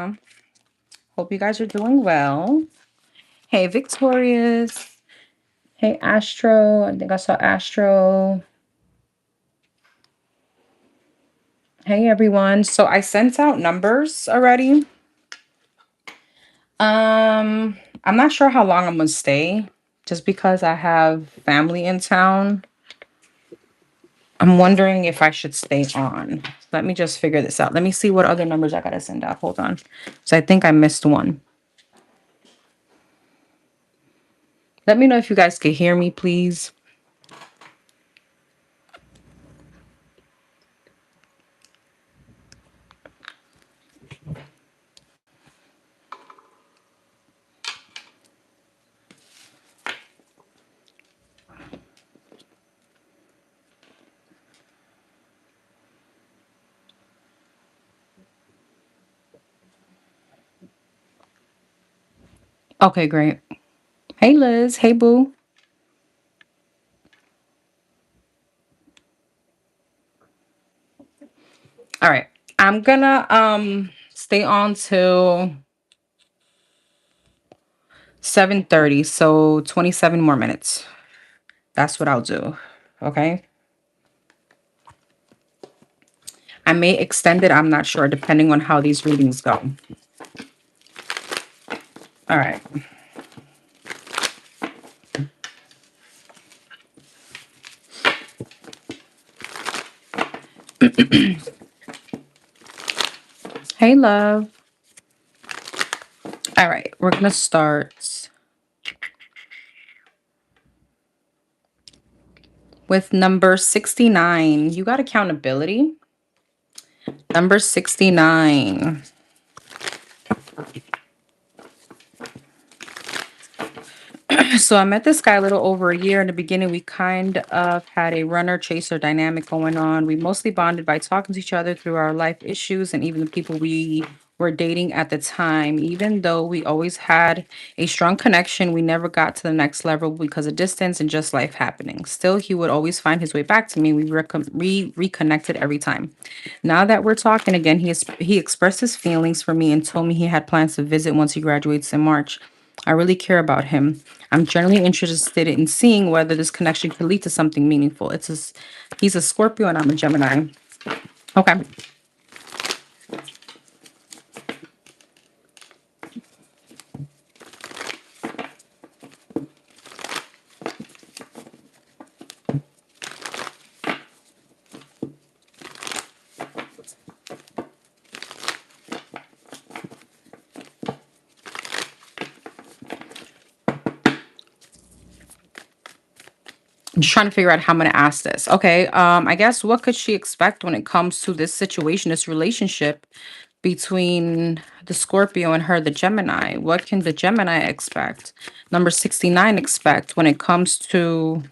Karma. Hope you guys are doing well. Hey, Victorious. Hey, Astro. I think I saw Astro. Hey, everyone. So I sent out numbers already. I'm not sure how long I'm gonna stay, just because I have family in town. I'm wondering if I should stay on. Let me just figure this out. Let me see what other numbers I gotta send out. Hold on. So I think I missed one. Let me know if you guys can hear me, please. Okay, great. Hey, Liz. Hey, Boo. All right. I'm gonna stay on till 7:30, so 27 more minutes. That's what I'll do. Okay. I may extend it, I'm not sure, depending on how these readings go. All right. Hey, love. All right, we're gonna start with number 69. You got accountability. Number 69. So I met this guy a little over a year. In the beginning, we kind of had a runner chaser dynamic going on. We mostly bonded by talking to each other through our life issues and even the people we were dating at the time. Even though we always had a strong connection, we never got to the next level because of distance and just life happening. Still, he would always find his way back to me. We reconnected every time. Now that we're talking again, he expressed his feelings for me and told me he had plans to visit once he graduates in March. I really care about him. I'm generally interested in seeing whether this connection could lead to something meaningful. He's a Scorpio and I'm a Gemini. Okay. I'm just trying to figure out how I'm gonna ask this. Okay. I guess what could she expect when it comes to this situation, this relationship between the Scorpio and her, the Gemini? What can the Gemini expect? Number 69 expect when it comes to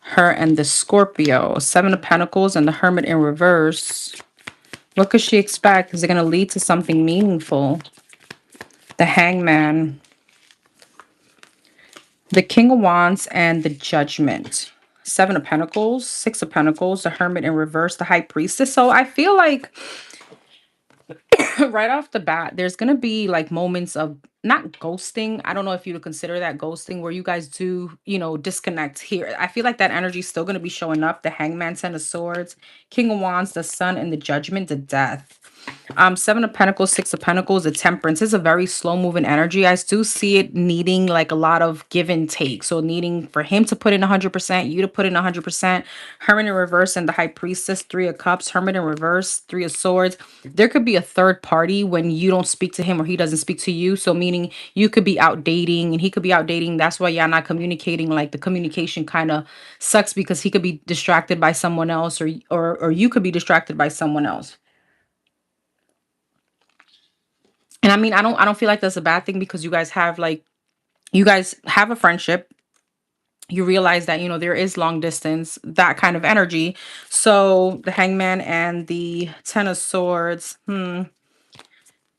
her and the Scorpio. Seven of Pentacles and the Hermit in reverse. What could she expect? Is it going to lead to something meaningful? The Hangman, the King of Wands, and the Judgment. Seven of Pentacles, Six of Pentacles, the Hermit in reverse, the High Priestess. So I feel like right off the bat, there's going to be like moments of not ghosting. I don't know if you would consider that ghosting, where you guys do, disconnect here. I feel like that energy is still going to be showing up. The Hangman, Ten of Swords, King of Wands, the Sun, and the Judgment, the Death. Seven of Pentacles, Six of Pentacles, the Temperance is a very slow moving energy. I do see it needing like a lot of give and take. So needing for him to put in 100%, you to put in 100%. Hermit in reverse and the High Priestess, Three of Cups, Hermit in reverse, Three of Swords. There could be a third party when you don't speak to him or he doesn't speak to you. So meaning you could be out dating and he could be out dating. That's why y'all not communicating. Like the communication kind of sucks because he could be distracted by someone else or you could be distracted by someone else. And I mean, I don't feel like that's a bad thing because you guys have a friendship. You realize that, there is long distance, that kind of energy. So the Hangman and the Ten of Swords, the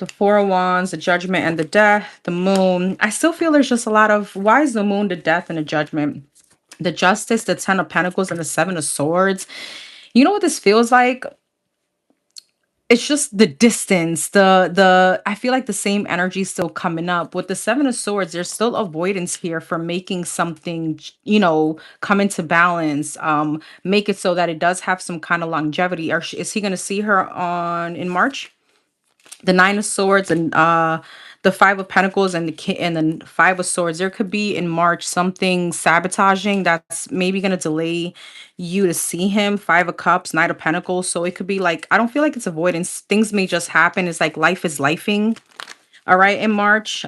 Four of Wands, the Judgment and the Death, the Moon. I still feel there's just a lot of, why is the Moon, the Death, and the Judgment? The Justice, the Ten of Pentacles, and the Seven of Swords. You know what this feels like? It's just the distance, the I feel like the same energy is still coming up. With the 7 of Swords, there's still avoidance here for making something, come into balance, make it so that it does have some kind of longevity. Or is he gonna see her on in March? The 9 of Swords and the 5 of Pentacles and and the 5 of Swords. There could be in March something sabotaging that's maybe gonna delay you to see him. 5 of Cups, Knight of Pentacles. So it could be like, I don't feel like it's avoidance. Things may just happen. It's like life is lifing. All right, in March.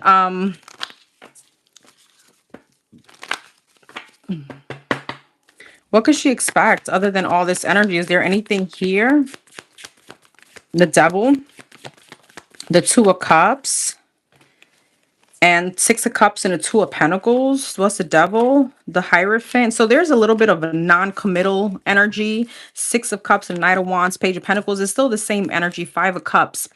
What could she expect other than all this energy? Is there anything here? The Devil, the 2 of Cups, and 6 of Cups and a 2 of Pentacles. What's the Devil? The Hierophant. So there's a little bit of a non-committal energy. 6 of Cups and Knight of Wands, Page of Pentacles is still the same energy. 5 of Cups.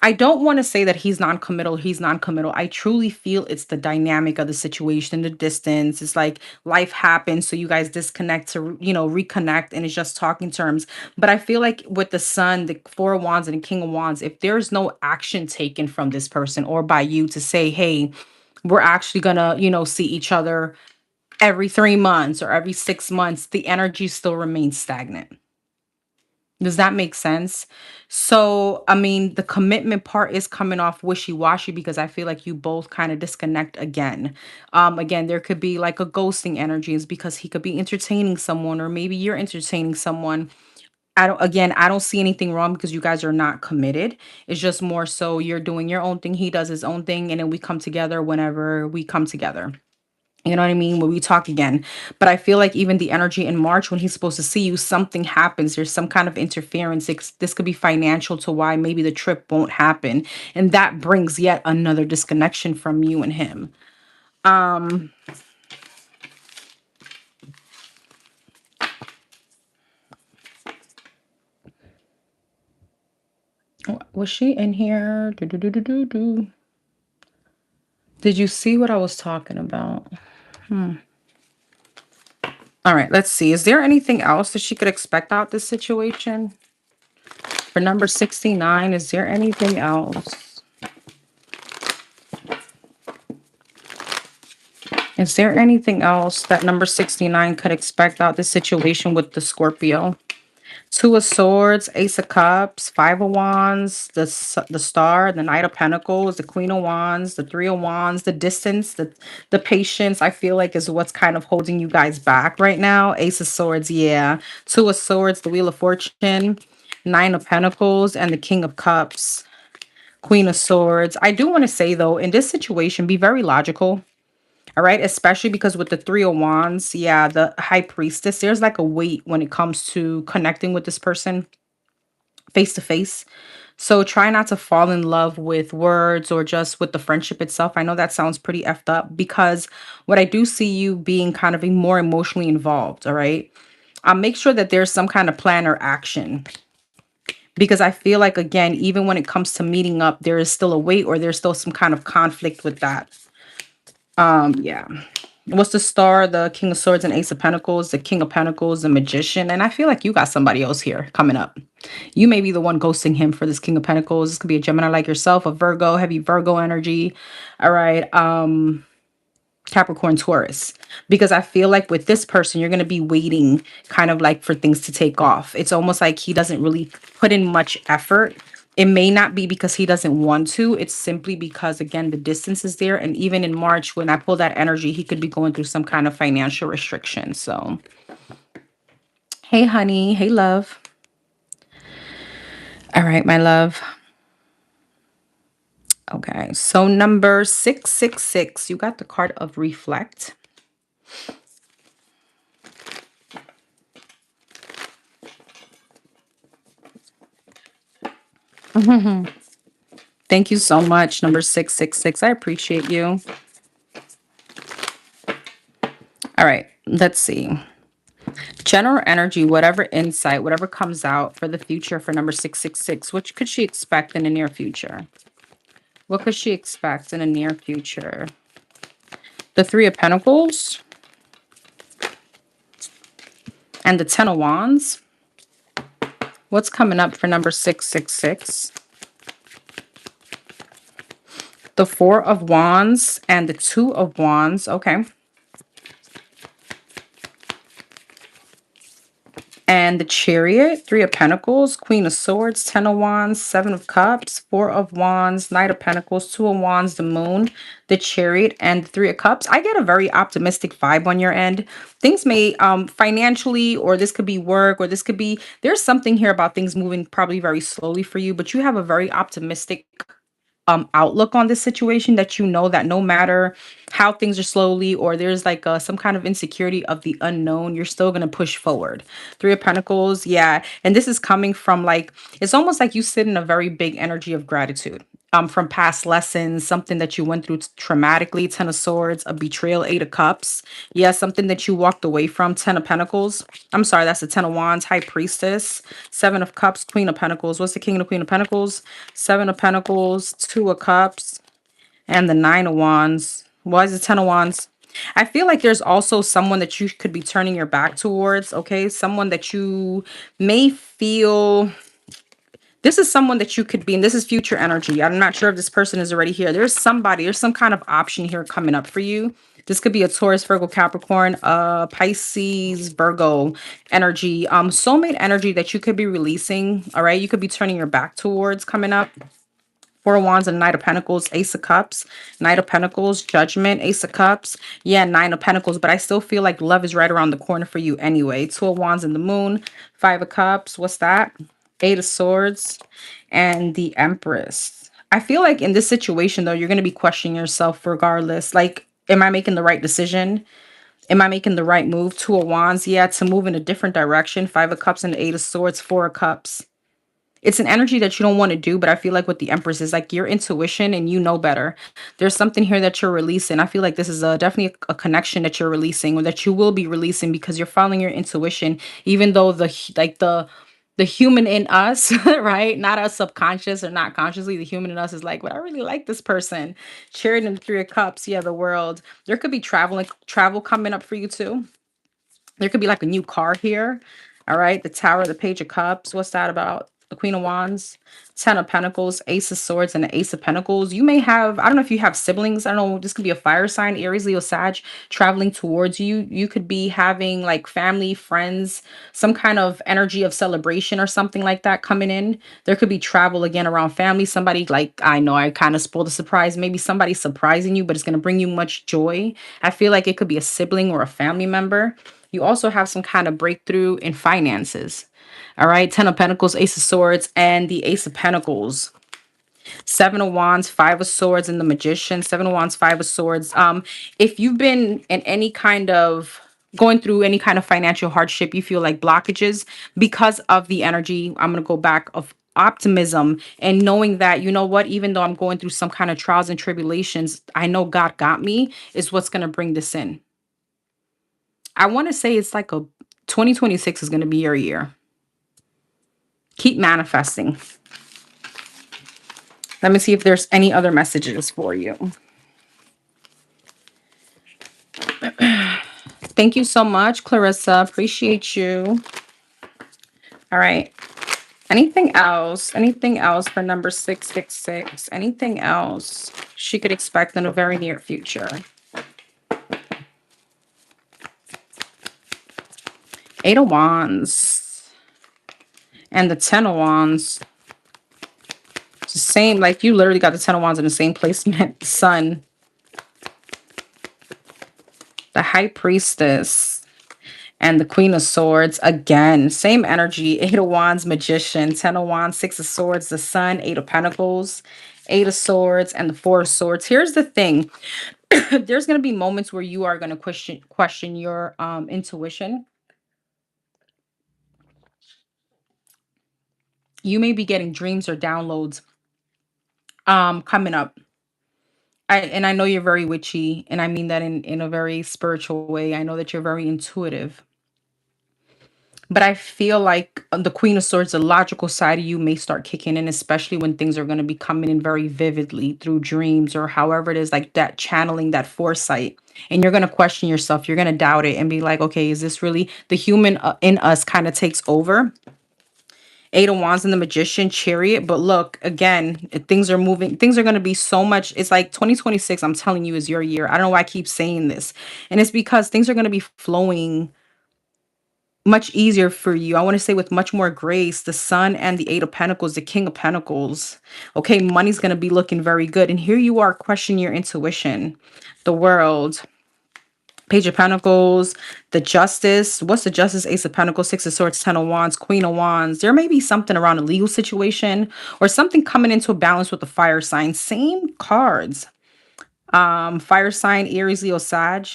I don't want to say that he's non-committal. He's non-committal. I truly feel it's the dynamic of the situation, the distance. It's like life happens, so you guys disconnect to, reconnect, and it's just talking terms. But I feel like with the Sun, the 4 of Wands, and the King of Wands, if there's no action taken from this person or by you to say, hey, we're actually gonna, see each other every 3 months or every 6 months, the energy still remains stagnant. Does that make sense? So, I mean, the commitment part is coming off wishy-washy because I feel like you both kind of disconnect again. Again, there could be like a ghosting energy is because he could be entertaining someone, or maybe you're entertaining someone. I don't see anything wrong because you guys are not committed. It's just more so you're doing your own thing, he does his own thing, and then we come together whenever we come together. You know what I mean? When we talk again. But I feel like even the energy in March when he's supposed to see you, something happens. There's some kind of interference. This could be financial to why maybe the trip won't happen. And that brings yet another disconnection from you and him. Um, was she in here? Do. Did you see what I was talking about? All right, let's see. Is there anything else that she could expect out this situation? For number 69, is there anything else? Is there anything else that number 69 could expect out this situation with the Scorpio? 2 of Swords, Ace of Cups, 5 of Wands, the Star, the Knight of Pentacles, the Queen of Wands, the 3 of Wands, the distance, the patience, I feel like is what's kind of holding you guys back right now. Ace of Swords, yeah. 2 of Swords, the Wheel of Fortune, 9 of Pentacles, and the King of Cups, Queen of Swords. I do want to say, though, in this situation, be very logical. All right, especially because with the 3 of Wands, yeah, the High Priestess, there's like a weight when it comes to connecting with this person face to face. So try not to fall in love with words or just with the friendship itself. I know that sounds pretty effed up because what I do see you being kind of more emotionally involved, all right? Make sure that there's some kind of plan or action because I feel like, again, even when it comes to meeting up, there is still a weight or there's still some kind of conflict with that. Yeah. What's the Star? The King of Swords and Ace of Pentacles, the King of Pentacles, the Magician. And I feel like you got somebody else here coming up. You may be the one ghosting him for this King of Pentacles. This could be a Gemini like yourself, a Virgo, heavy Virgo energy. All right. Capricorn, Taurus, because I feel like with this person, you're going to be waiting kind of like for things to take off. It's almost like he doesn't really put in much effort. It may not be because he doesn't want to. It's simply because, again, the distance is there. And even in March, when I pull that energy, he could be going through some kind of financial restriction. So, hey, honey. Hey, love. All right, my love. Okay. So number 666, you got the card of reflect. Thank you so much, number 666. I appreciate you. All right, let's see. General energy, whatever insight, whatever comes out for the future for number 666, what could she expect in the near future? What could she expect in the near future? The 3 of Pentacles and the 10 of Wands. What's coming up for number 666? The Four of Wands and the Two of Wands. Okay. And the Chariot, Three of Pentacles, Queen of Swords, Ten of Wands, Seven of Cups, Four of Wands, Knight of Pentacles, Two of Wands, the Moon, the Chariot, and the Three of Cups. I get a very optimistic vibe on your end. Things may financially, or this could be work, or this could be, there's something here about things moving probably very slowly for you, but you have a very optimistic outlook on this situation, that you know that no matter how things are slowly, or there's like some kind of insecurity of the unknown, you're still going to push forward. Three of Pentacles, yeah. And this is coming from like, it's almost like you sit in a very big energy of gratitude from past lessons, something that you went through traumatically. Ten of Swords, a betrayal. Eight of Cups, yeah, something that you walked away from. Ten of Pentacles, I'm sorry, that's the Ten of Wands. High Priestess, Seven of Cups, Queen of Pentacles. What's the King and the Queen of Pentacles? Seven of Pentacles, Two of Cups, and the Nine of Wands. Why is it Ten of Wands? I feel like there's also someone that you could be turning your back towards, okay? Someone that you may feel, this is someone that you could be, and this is future energy. I'm not sure if this person is already here. There's somebody, there's some kind of option here coming up for you. This could be a Taurus, Virgo, Capricorn, Pisces, Virgo energy, soulmate energy that you could be releasing, all right? You could be turning your back towards coming up. Four of Wands and Knight of Pentacles, Ace of Cups, Knight of Pentacles, Judgment, Ace of Cups, yeah, Nine of Pentacles, but I still feel like love is right around the corner for you anyway. Two of Wands and the Moon, Five of Cups, what's that? Eight of Swords, and the Empress. I feel like in this situation, though, you're going to be questioning yourself regardless. Like, am I making the right decision? Am I making the right move? Two of Wands, yeah, to move in a different direction. Five of Cups and Eight of Swords, Four of Cups. It's an energy that you don't want to do, but I feel like with the Empress is like your intuition and you know better. There's something here that you're releasing. I feel like this is definitely a connection that you're releasing, or that you will be releasing, because you're following your intuition, even though the human in us, right? Not us subconscious or not consciously, the human in us is like, but I really like this person. Chariot and the Three of Cups, yeah, the World. There could be travel coming up for you too. There could be like a new car here. All right. The Tower, the Page of Cups. What's that about? The Queen of Wands, Ten of Pentacles, Ace of Swords, and the Ace of Pentacles. You may have, I don't know if you have siblings. I don't know. This could be a fire sign, Aries, Leo, Sag, traveling towards you. You could be having like family, friends, some kind of energy of celebration or something like that coming in. There could be travel again around family. Somebody, like, I know I kind of spoiled the surprise. Maybe somebody surprising you, but it's going to bring you much joy. I feel like it could be a sibling or a family member. You also have some kind of breakthrough in finances. All right. Ten of Pentacles, Ace of Swords, and the Ace of Pentacles. Seven of Wands, Five of Swords, and the Magician. Seven of Wands, Five of Swords. If you've been in any kind of going through any kind of financial hardship, you feel like blockages because of the energy. I'm going to go back of optimism and knowing that, you know what, even though I'm going through some kind of trials and tribulations, I know God got me, is what's going to bring this in. I want to say it's like a 2026 is going to be your year. Keep manifesting. Let me see if there's any other messages for you. Thank you so much, Clarissa. Appreciate you. All right. Anything else? Anything else for number 666? Anything else she could expect in a very near future? Eight of Wands and the Ten of Wands. It's the same, like you literally got the Ten of Wands in the same placement. Sun. The High Priestess and the Queen of Swords. Again, same energy. Eight of Wands, Magician. Ten of Wands, Six of Swords, the Sun. Eight of Pentacles, Eight of Swords, and the Four of Swords. Here's the thing. There's going to be moments where you are going to question your intuition. You may be getting dreams or downloads coming up. I know you're very witchy, and I mean that in a very spiritual way. I know that you're very intuitive. But I feel like the Queen of Swords, the logical side of you may start kicking in, especially when things are going to be coming in very vividly through dreams or however it is, like that channeling, that foresight. And you're going to question yourself. You're going to doubt it and be like, okay, is this really the human in us kind of takes over? Eight of Wands and the Magician, Chariot. But look, again, things are moving. Things are going to be so much. It's like 2026, I'm telling you, is your year. I don't know why I keep saying this. And it's because things are going to be flowing much easier for you. I want to say with much more grace. The Sun and the Eight of Pentacles, the King of Pentacles. Okay, money's going to be looking very good. And here you are questioning your intuition. The World. Page of Pentacles, the Justice. What's the Justice? Ace of Pentacles, Six of Swords, Ten of Wands, Queen of Wands. There may be something around a legal situation or something coming into a balance with the fire sign. Same cards. Fire sign, Aries, Leo, Sag.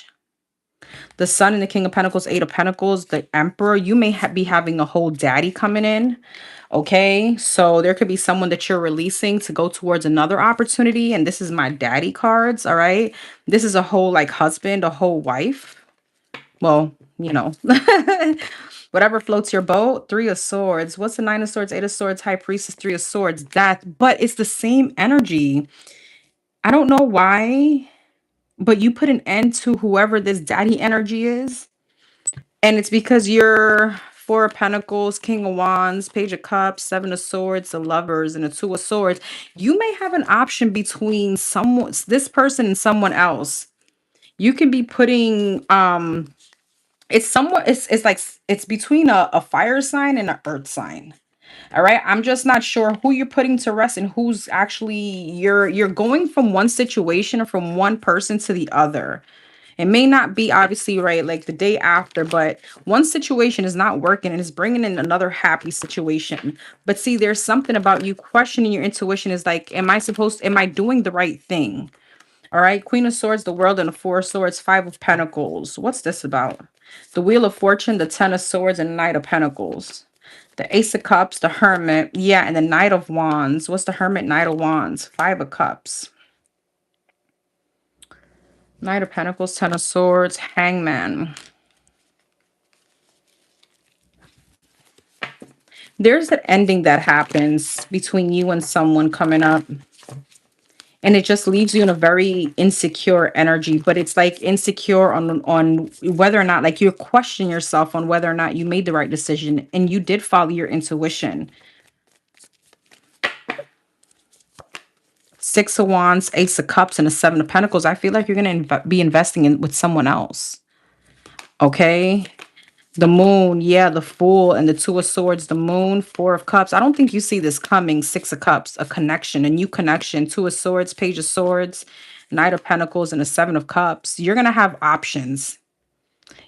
The Sun and the King of Pentacles, Eight of Pentacles, the Emperor. You may be having a whole daddy coming in. Okay, so there could be someone that you're releasing to go towards another opportunity. And this is my daddy cards. All right. This is a whole like husband, a whole wife. Well, you know, whatever floats your boat. Three of Swords. What's the Nine of Swords, Eight of Swords, High Priestess, Three of Swords? That, but it's the same energy. I don't know why, but you put an end to whoever this daddy energy is. And it's because you're Four of Pentacles, King of Wands, Page of Cups, Seven of Swords, the Lovers, and the Two of Swords. You may have an option between someone, this person and someone else. You can be putting it's somewhat it's like it's between a fire sign and an earth sign. All right, I'm just not sure who you're putting to rest and who's actually you're going from one situation or from one person to the other. It may not be obviously right like the day after, but one situation is not working and it's bringing in another happy situation. But see, there's something about you questioning your intuition is like, am I doing the right thing? All right, Queen of Swords, the World, and the Four of Swords, Five of Pentacles. What's this about? The Wheel of Fortune, the Ten of Swords, and Knight of Pentacles. The Ace of Cups, the Hermit, yeah, and the Knight of Wands. What's the Hermit, Knight of Wands? Five of Cups. Knight of Pentacles, Ten of Swords, Hangman. There's an ending that happens between you and someone coming up. And it just leaves you in a very insecure energy, but it's like insecure on whether or not, like you're questioning yourself on whether or not you made the right decision and you did follow your intuition. Six of Wands, Ace of Cups, and a Seven of Pentacles. I feel like you're going to be investing in with someone else. Okay. The Moon, yeah, the Fool, and the Two of Swords, the Moon, Four of Cups. I don't think you see this coming. Six of Cups, a connection, a new connection. Two of Swords, Page of Swords, Knight of Pentacles, and a Seven of Cups. You're going to have options.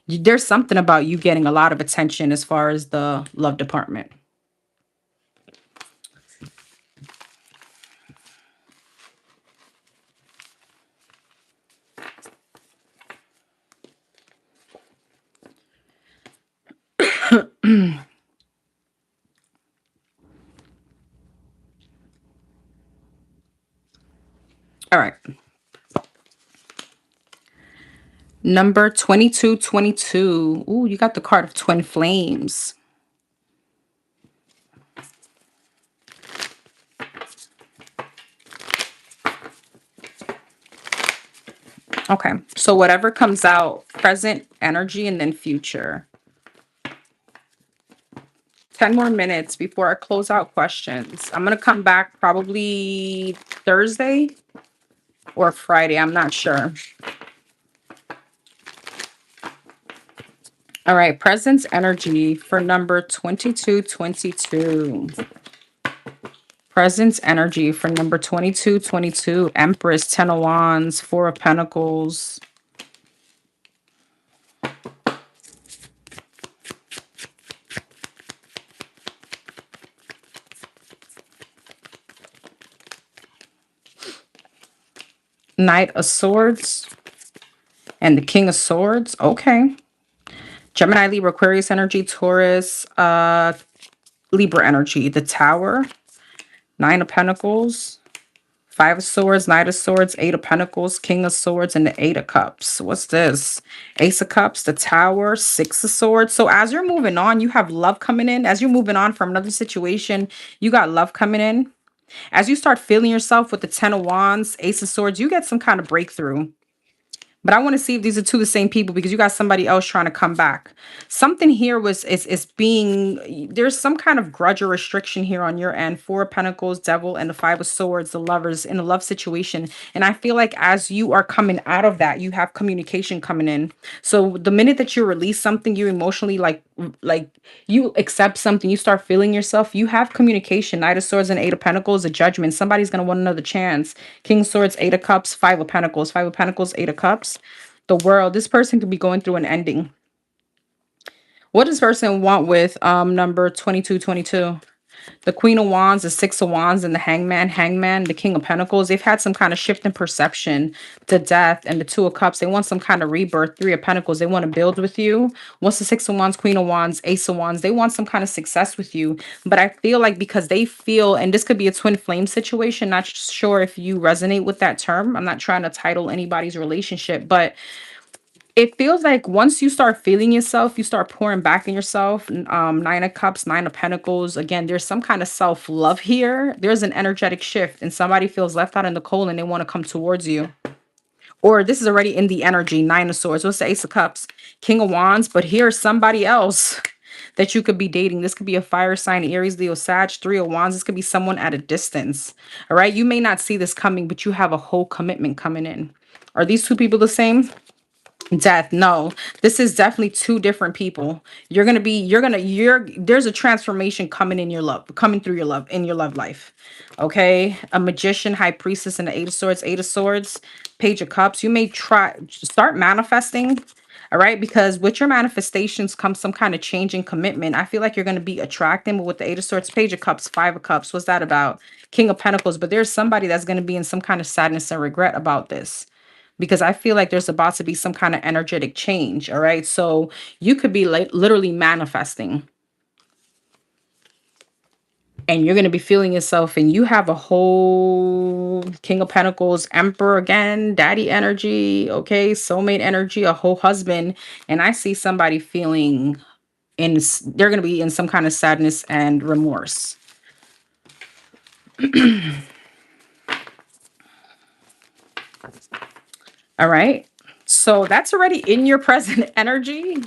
There's something about you getting a lot of attention as far as the love department. All right. Number 2222. Ooh, you got the card of Twin Flames. Okay, so whatever comes out, present, energy, and then future. 10 more minutes before I close out questions. I'm going to come back probably Thursday or Friday. I'm not sure. All right, presence energy for number 2222. Presence energy for number 2222. Empress, Ten of Wands, Four of Pentacles. Knight of Swords and the King of Swords. Okay. Gemini, Libra, Aquarius energy, Taurus, Libra energy. The Tower, Nine of Pentacles, Five of Swords, Knight of Swords, Eight of Pentacles, King of Swords, and the Eight of Cups. What's this? Ace of Cups, the Tower, Six of Swords. So as you're moving on, you have love coming in. As you're moving on from another situation, you got love coming in. As you start feeling yourself with the Ten of Wands, Ace of Swords, you get some kind of breakthrough. But I want to see if these are two the same people because you got somebody else trying to come back. Something here was is being there's some kind of grudge or restriction here on your end. Four of Pentacles, Devil, and the Five of Swords, the lovers in a love situation. And I feel like as you are coming out of that, you have communication coming in. So the minute that you release something, you emotionally like you accept something, you start feeling yourself, you have communication. Knight of Swords and Eight of Pentacles, a judgment. Somebody's gonna want another chance. King of Swords, Eight of Cups, Five of Pentacles, Five of Pentacles, Eight of Cups. The World. This person could be going through an ending. What does person want with number 2222? The Queen of Wands, the Six of Wands, and the Hangman, the King of Pentacles. They've had some kind of shift in perception, the Death, and the Two of Cups. They want some kind of rebirth. Three of Pentacles. They want to build with you. What's the Six of Wands, Queen of Wands, Ace of Wands? They want some kind of success with you. But I feel like because they feel, and this could be a twin flame situation, not sure if you resonate with that term. I'm not trying to title anybody's relationship, but it feels like once you start feeling yourself, you start pouring back in yourself. Nine of Cups, Nine of Pentacles. Again, there's some kind of self-love here. There's an energetic shift and somebody feels left out in the cold and they want to come towards you. Or this is already in the energy. Nine of Swords. What's the Ace of Cups? King of Wands. But here's somebody else that you could be dating. This could be a fire sign, Aries, Leo, Sag. Three of Wands. This could be someone at a distance. All right. You may not see this coming, but you have a whole commitment coming in. Are these two people the same? Death. No, this is definitely two different people. There's a transformation coming in your love, coming through your love, in your love life. Okay. A Magician, High Priestess, and the Eight of Swords, Page of Cups. You may start manifesting. All right. Because with your manifestations comes some kind of change in commitment. I feel like you're going to be attracting, but with the Eight of Swords, Page of Cups, Five of Cups, what's that about? King of Pentacles. But there's somebody that's going to be in some kind of sadness and regret about this, because I feel like there's about to be some kind of energetic change. All right. So you could be like literally manifesting and you're going to be feeling yourself and you have a whole King of Pentacles, Emperor again, daddy energy. Okay. Soulmate energy, a whole husband. And I see somebody feeling they're going to be in some kind of sadness and remorse. All right. So that's already in your present energy.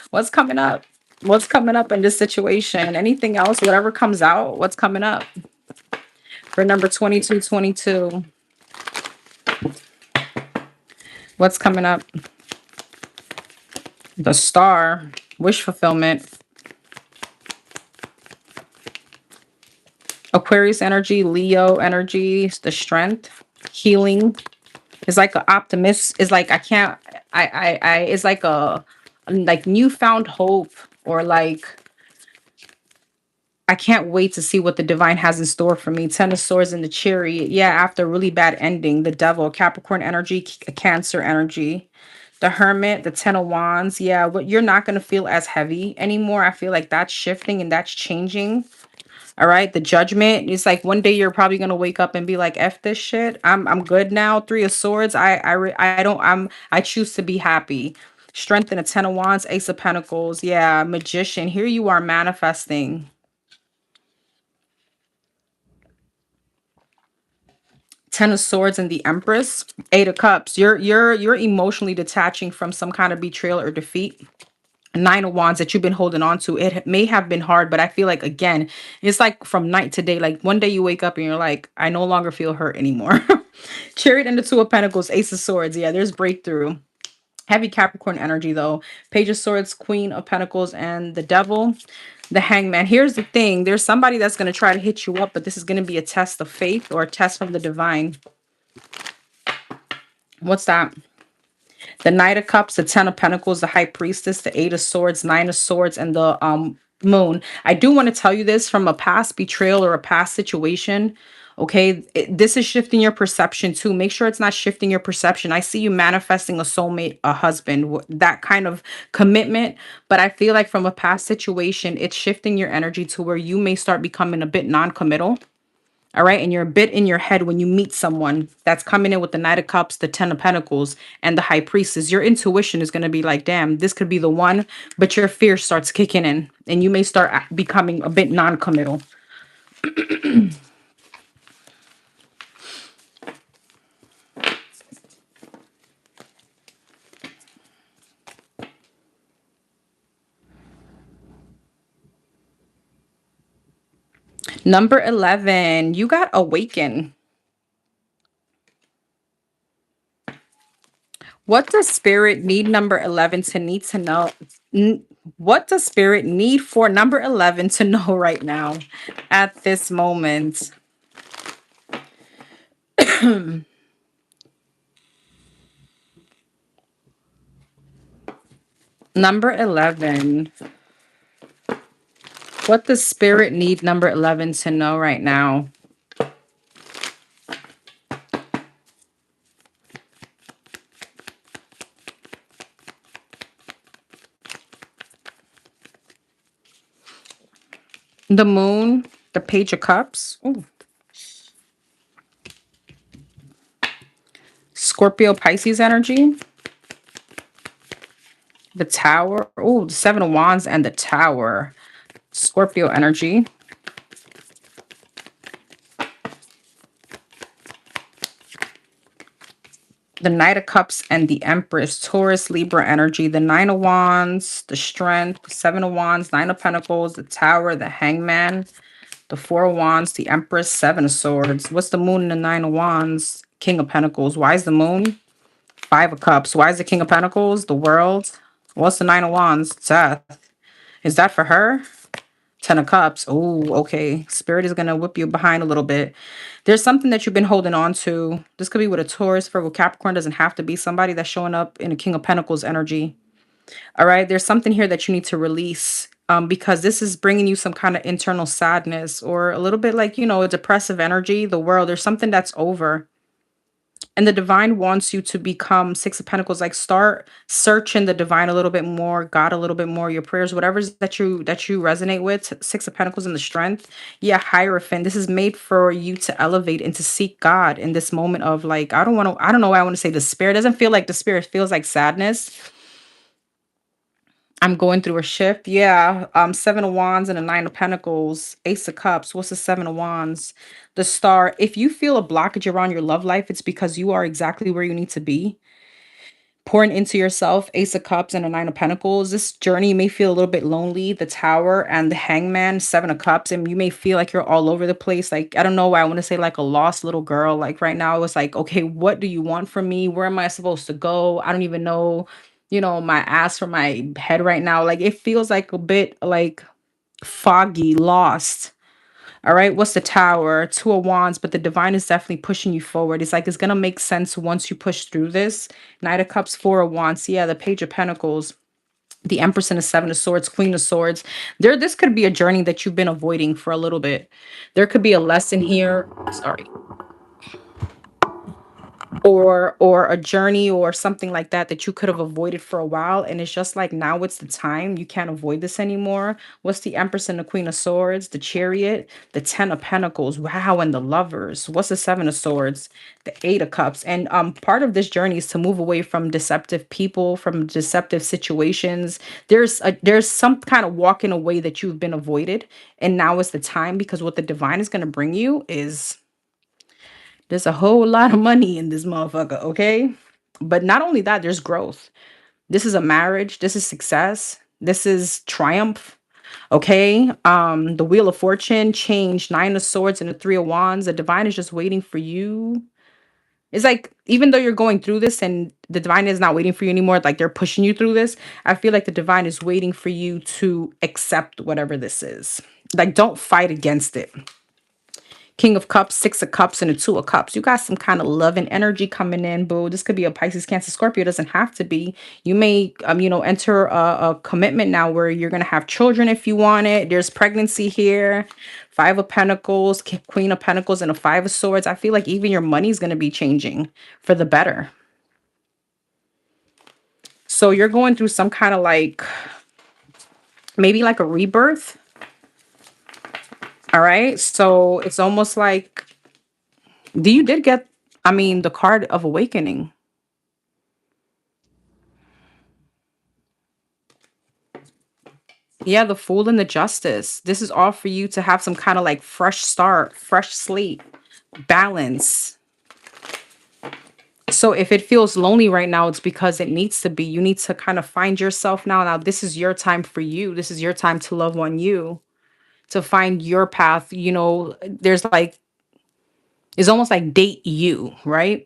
What's coming up? What's coming up in this situation? Anything else? Whatever comes out, what's coming up? For number 2222. What's coming up? The Star. Wish fulfillment. Aquarius energy, Leo energy, the Strength, healing. It's like an optimist. It's like I can't. It's like a like newfound hope, or like I can't wait to see what the divine has in store for me. Ten of Swords and the Chariot. Yeah, after a really bad ending, the Devil, Capricorn energy, Cancer energy, the Hermit, the Ten of Wands. Yeah, what you're not gonna feel as heavy anymore. I feel like that's shifting and that's changing. All right, the Judgment. It's like one day you're probably gonna wake up and be like, "F this shit. I'm good now." Three of Swords. I don't. I choose to be happy. Strength and a Ten of Wands, Ace of Pentacles. Yeah, Magician. Here you are manifesting. Ten of Swords and the Empress. Eight of Cups. You're emotionally detaching from some kind of betrayal or defeat. Nine of Wands that you've been holding on to. It may have been hard, but I feel like again, it's like from night to day. Like one day you wake up and you're like, I no longer feel hurt anymore. Chariot and the Two of Pentacles, Ace of Swords. Yeah, there's breakthrough. Heavy Capricorn energy though. Page of Swords, Queen of Pentacles, and the Devil. The Hangman. Here's the thing. There's somebody that's going to try to hit you up, but this is going to be a test of faith or a test from the divine. What's that? The Knight of Cups, the Ten of Pentacles, the High Priestess, the Eight of Swords, Nine of Swords, and the Moon. I do want to tell you this from a past betrayal or a past situation. Okay, this is shifting your perception too. Make sure it's not shifting your perception. I see you manifesting a soulmate, a husband, that kind of commitment. But I feel like from a past situation, it's shifting your energy to where you may start becoming a bit non-committal. All right. And you're a bit in your head when you meet someone that's coming in with the Knight of Cups, the Ten of Pentacles, and the High Priestess. Your intuition is going to be like, damn, this could be the one. But your fear starts kicking in and you may start becoming a bit non-committal. Number 11, you got awaken. What does spirit need number 11 to need to know? n- What does spirit need for number 11 to know right now at this moment? Number 11. What does spirit need number 11 to know right now? The moon, the page of cups. Ooh. Scorpio Pisces energy. The tower. Oh, the seven of wands and the tower. Scorpio energy. The Knight of Cups and the Empress, Taurus, Libra energy, the Nine of Wands, the Strength, Seven of Wands, Nine of Pentacles, the Tower, the Hangman, the Four of Wands, the Empress, Seven of Swords. What's the Moon and the Nine of Wands? King of Pentacles. Why is the Moon? Five of Cups. Why is the King of Pentacles? The World. What's the Nine of Wands? Death. Is that for her? Ten of Cups. Oh, okay. Spirit is going to whip you behind a little bit. There's something that you've been holding on to. This could be with a Taurus, Virgo, Capricorn. Doesn't have to be somebody that's showing up in a King of Pentacles energy. All right. There's something here that you need to release because this is bringing you some kind of internal sadness or a little bit like, a depressive energy. The world, there's something that's over. And the divine wants you to become Six of Pentacles, like start searching the divine a little bit more, God a little bit more, your prayers, whatever's that you resonate with. Six of Pentacles and the strength. Yeah, Hierophant. This is made for you to elevate and to seek God in this moment of like, I don't know why I want to say despair. It doesn't feel like despair, it feels like sadness. I'm going through a shift. Yeah. Seven of Wands and a Nine of Pentacles, Ace of Cups. What's the Seven of Wands? The Star. If you feel a blockage around your love life, it's because you are exactly where you need to be. Pouring into yourself, Ace of Cups and a Nine of Pentacles. This journey, you may feel a little bit lonely. The Tower and the Hangman, Seven of Cups, and you may feel like you're all over the place. Like, I don't know why I want to say like a lost little girl. Like right now, it's like, okay, what do you want from me? Where am I supposed to go? I don't even know, my ass from my head right now. Like it feels like a bit like foggy, lost. All right, what's the Tower? Two of Wands, but the divine is definitely pushing you forward. It's like it's gonna make sense once you push through this. Knight of Cups, Four of Wands. Yeah, the Page of Pentacles, the Empress and the Seven of Swords, Queen of Swords. This could be a journey that you've been avoiding for a little bit. There could be a lesson here. Sorry, or a journey or something like that that you could have avoided for a while, and it's just like now it's the time. You can't avoid this anymore. What's the Empress and the Queen of Swords? The Chariot, the Ten of Pentacles. Wow. And the Lovers. What's the Seven of Swords? The Eight of Cups. And part of this journey is to move away from deceptive people, from deceptive situations. There's some kind of walking away that you've been avoided, and now is the time, because what the divine is going to bring you is there's a whole lot of money in this motherfucker, okay? But not only that, there's growth. This is a marriage, this is success, this is triumph, okay? The Wheel of Fortune changed, Nine of Swords and the Three of Wands. The divine is just waiting for you. It's like even though you're going through this and the divine is not waiting for you anymore, like they're pushing you through this, I feel like the divine is waiting for you to accept whatever this is. Like don't fight against it. King of Cups, Six of Cups, and a Two of Cups. You got some kind of love and energy coming in, boo. This could be a Pisces, Cancer, Scorpio. It doesn't have to be. You may, enter a commitment now where you're going to have children if you want it. There's pregnancy here. Five of Pentacles, Queen of Pentacles, and a Five of Swords. I feel like even your money's going to be changing for the better. So you're going through some kind of like, maybe like a rebirth. All right. So it's almost like, you did get, the card of awakening. Yeah, the Fool and the Justice. This is all for you to have some kind of like fresh start, fresh slate, balance. So if it feels lonely right now, it's because it needs to be. You need to kind of find yourself now. Now, this is your time for you. This is your time to love on you. to find your path. You know, there's like, it's almost like date you, right?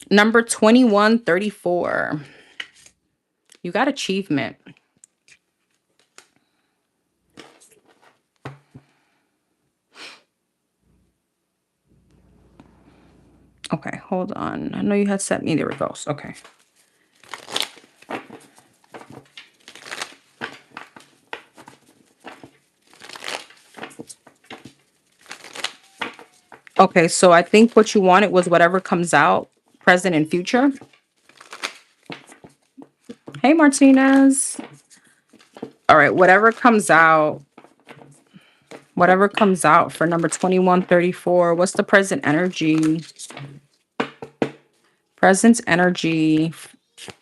Number 2134. You got achievement. Okay, hold on. I know you had sent me. There it goes. Okay. Okay, so I think what you wanted was whatever comes out, present and future. Hey, Martinez. All right, whatever comes out for number 2134. What's the present energy? Present energy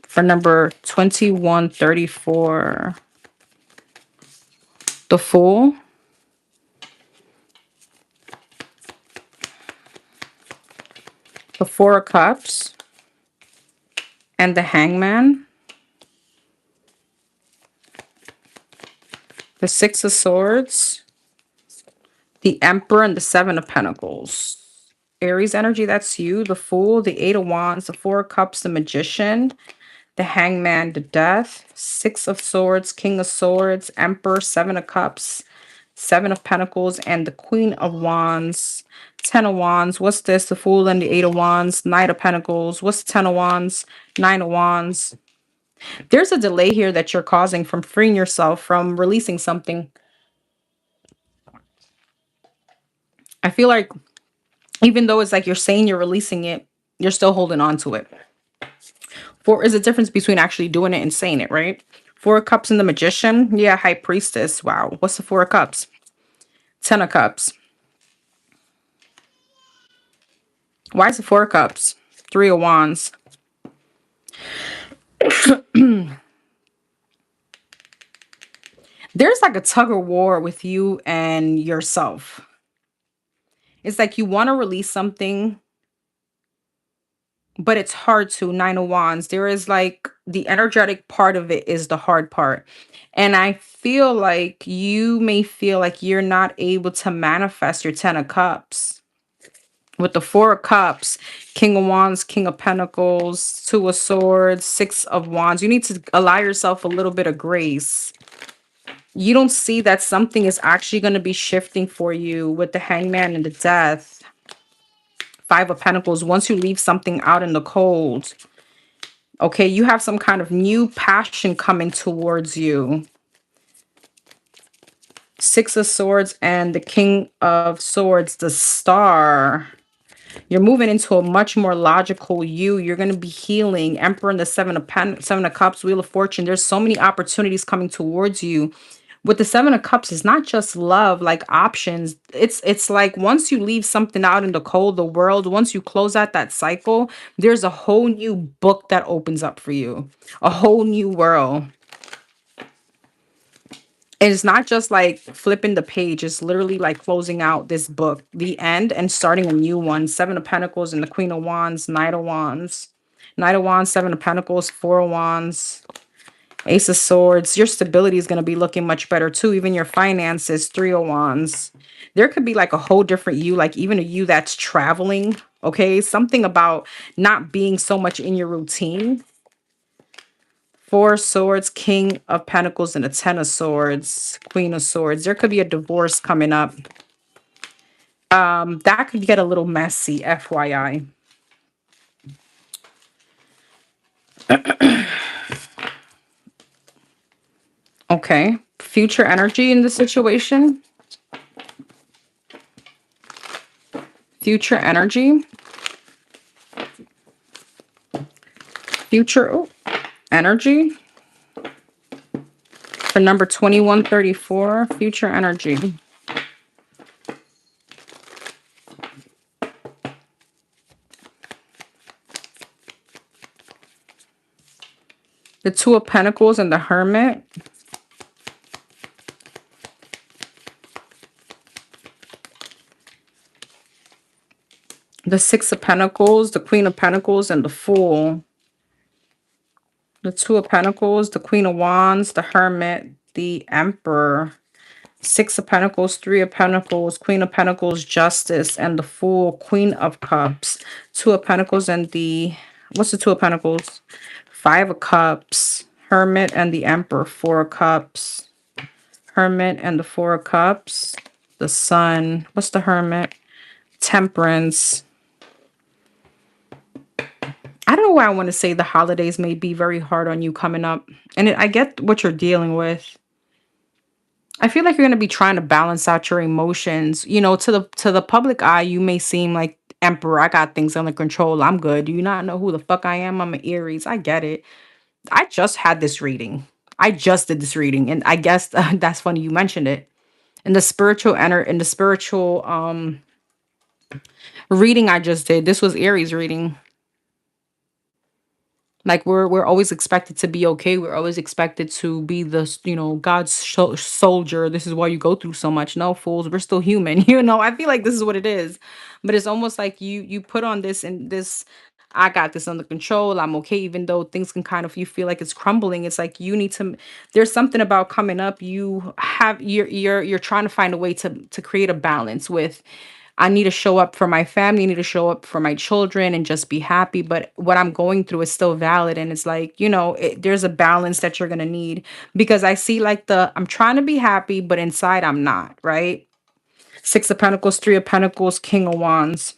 for number 2134. The Fool. The Four of Cups. And the Hangman. The Six of Swords. The Emperor and the Seven of Pentacles. Aries energy, that's you. The Fool, the Eight of Wands, the Four of Cups, the Magician, the Hangman, the Death, Six of Swords, King of Swords, Emperor, Seven of Cups, Seven of Pentacles, and the Queen of Wands. Ten of Wands. What's this? The Fool and the Eight of Wands. Knight of Pentacles. What's the Ten of Wands? Nine of Wands. There's a delay here that you're causing from freeing yourself from releasing something. I feel like even though it's like you're saying you're releasing it, you're still holding on to it. Four is a difference between actually doing it and saying it, right? Four of Cups and the Magician. Yeah, High Priestess. Wow. What's the Four of Cups? Ten of Cups. Why is the Four of Cups? Three of Wands. There's like a tug of war with you and yourself. It's like you want to release something, but it's hard to. Nine of Wands. There is like the energetic part of it is the hard part. And I feel like you may feel like you're not able to manifest your Ten of Cups. With the Four of Cups, King of Wands, King of Pentacles, Two of Swords, Six of Wands. You need to allow yourself a little bit of grace. You don't see that something is actually going to be shifting for you with the Hangman and the Death. Five of Pentacles. Once you leave something out in the cold, okay, you have some kind of new passion coming towards you. Six of Swords and the King of Swords, the Star. You're moving into a much more logical you. You're going to be healing. Emperor and the Seven of Cups, Wheel of Fortune. There's so many opportunities coming towards you. With the Seven of Cups, it's not just love, like options. It's like once you leave something out in the cold, the world, once you close out that cycle, there's a whole new book that opens up for you. A whole new world. And it's not just like flipping the page. It's literally like closing out this book, the end, and starting a new one. Seven of Pentacles and the Queen of Wands, Knight of Wands. Knight of Wands, Seven of Pentacles, Four of Wands, Ace of Swords. Your stability is going to be looking much better too. Even your finances, Three of Wands. There could be like a whole different you, like even a you that's traveling. Okay, something about not being so much in your routine. Four of Swords, King of Pentacles, and a Ten of Swords, Queen of Swords. There could be a divorce coming up. That could get a little messy, FYI. Okay. Future energy in the situation. Future energy. Future energy. For number 2134, future energy. The Two of Pentacles and the Hermit. The Six of Pentacles, the Queen of Pentacles, and the Fool. The Two of Pentacles, the Queen of Wands, the Hermit, the Emperor, Six of Pentacles, Three of Pentacles, Queen of Pentacles, Justice, and the Fool, Queen of Cups. Two of Pentacles and the, what's the Two of Pentacles? Five of Cups, Hermit and the Emperor, Four of Cups, Hermit and the Four of Cups, the Sun, what's the Hermit? Temperance. I don't know why I want to say the holidays may be very hard on you coming up. And I get what you're dealing with. I feel like you're going to be trying to balance out your emotions. You know, to the public eye, you may seem like Emperor, I got things under control. I'm good. Do you not know who the fuck I am? I'm an Aries. I get it. I just had this reading. I just did this reading, and I guess that's funny you mentioned it. In the spiritual reading I just did, this was Aries reading. Like we're always expected to be okay. We're always expected to be the, you know, God's soldier. This is why you go through so much. No, fools, we're still human. You know, I feel like this is what it is. But it's almost like you put on this and this, I got this under control. I'm okay, even though things can kind of, you feel like it's crumbling. It's like you need to, there's something about coming up. You have you're trying to find a way to create a balance with, I need to show up for my family, I need to show up for my children and just be happy. But what I'm going through is still valid. And it's like, you know, there's a balance that you're going to need, because I see like I'm trying to be happy, but inside I'm not, right? Six of Pentacles, Three of Pentacles, King of Wands.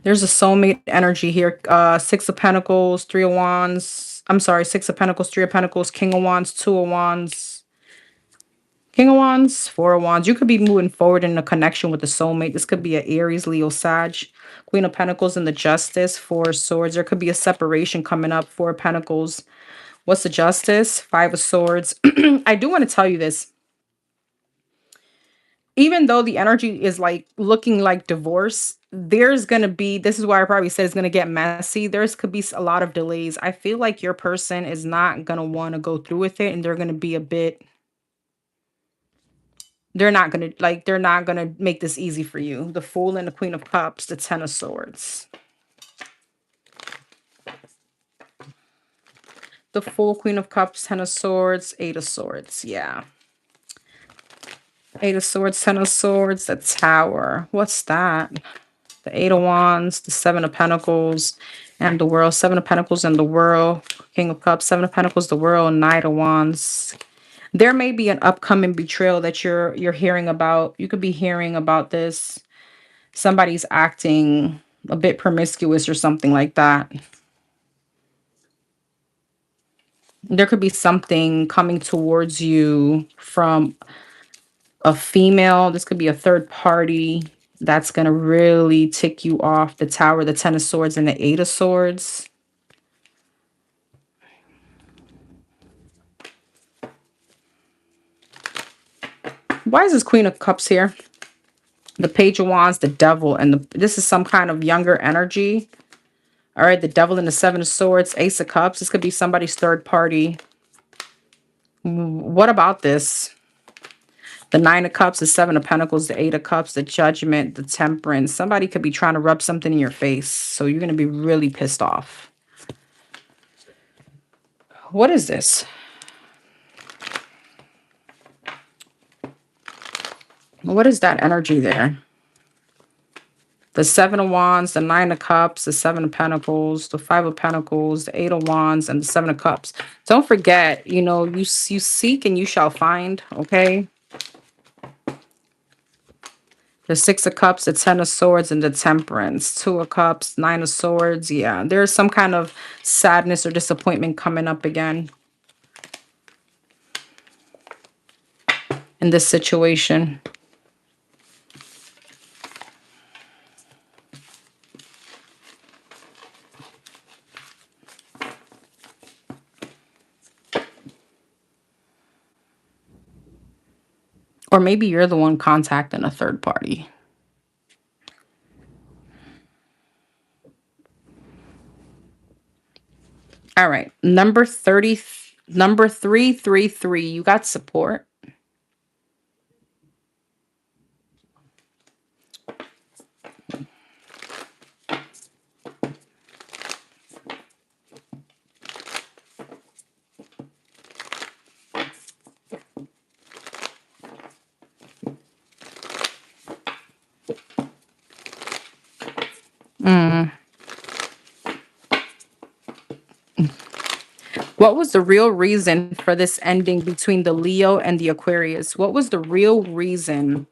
There's a soulmate energy here. Six of Pentacles, Three of Wands. I'm sorry, Six of Pentacles, Three of Pentacles, King of Wands, Two of Wands. King of Wands, Four of Wands. You could be moving forward in a connection with the soulmate. This could be an Aries, Leo, Sag. Queen of Pentacles and the Justice, Four of Swords. There could be a separation coming up. Four of Pentacles. What's the Justice? Five of Swords. I do want to tell you this. Even though the energy is like looking like divorce, there's going to be, this is why I probably said it's going to get messy. There's could be a lot of delays. I feel like your person is not going to want to go through with it, and they're going to be a bit, they're not gonna make this easy for you. The Fool and the Queen of Cups, the Ten of Swords. The Fool, Queen of Cups, Ten of Swords, Eight of Swords. Yeah. Eight of Swords, Ten of Swords, the Tower. What's that? The Eight of Wands, the Seven of Pentacles, and the World. Seven of Pentacles and the World. King of Cups, Seven of Pentacles, the World, Knight of Wands. There may be an upcoming betrayal that you're hearing about. You could be hearing about this. Somebody's acting a bit promiscuous or something like that. There could be something coming towards you from a female. This could be a third party that's going to really tick you off. The Tower, the Ten of Swords, and the Eight of Swords. Why is this Queen of Cups here? The Page of Wands, the Devil, and this is some kind of younger energy. All right, the Devil and the Seven of Swords, Ace of Cups. This could be somebody's third party. What about this? The Nine of Cups, the Seven of Pentacles, the Eight of Cups, the Judgment, the Temperance. Somebody could be trying to rub something in your face, so you're going to be really pissed off. What is this? What is that energy there? The Seven of Wands, the Nine of Cups, the Seven of Pentacles, the Five of Pentacles, the Eight of Wands, and the Seven of Cups. Don't forget, you know, you seek and you shall find, okay? The Six of Cups, the Ten of Swords, and the Temperance. Two of Cups, Nine of Swords. Yeah, there's some kind of sadness or disappointment coming up again in this situation. Or maybe you're the one contacting a third party. All right. Number 30, number 333. You got support. Mm. What was the real reason for this ending between the Leo and the Aquarius? What was the real reason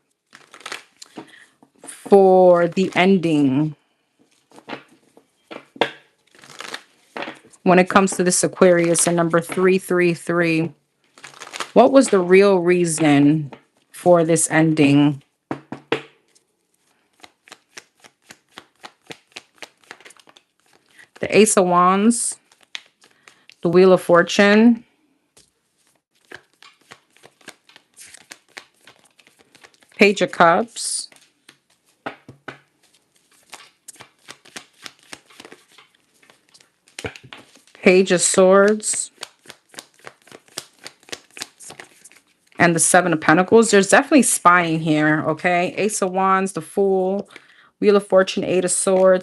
for the ending when it comes to this Aquarius and number 333? What was the real reason for this ending? The Ace of Wands, the Wheel of Fortune, Page of Cups, Page of Swords, and the Seven of Pentacles. There's definitely spying here, okay? Ace of Wands, the Fool, Wheel of Fortune, Eight of Swords,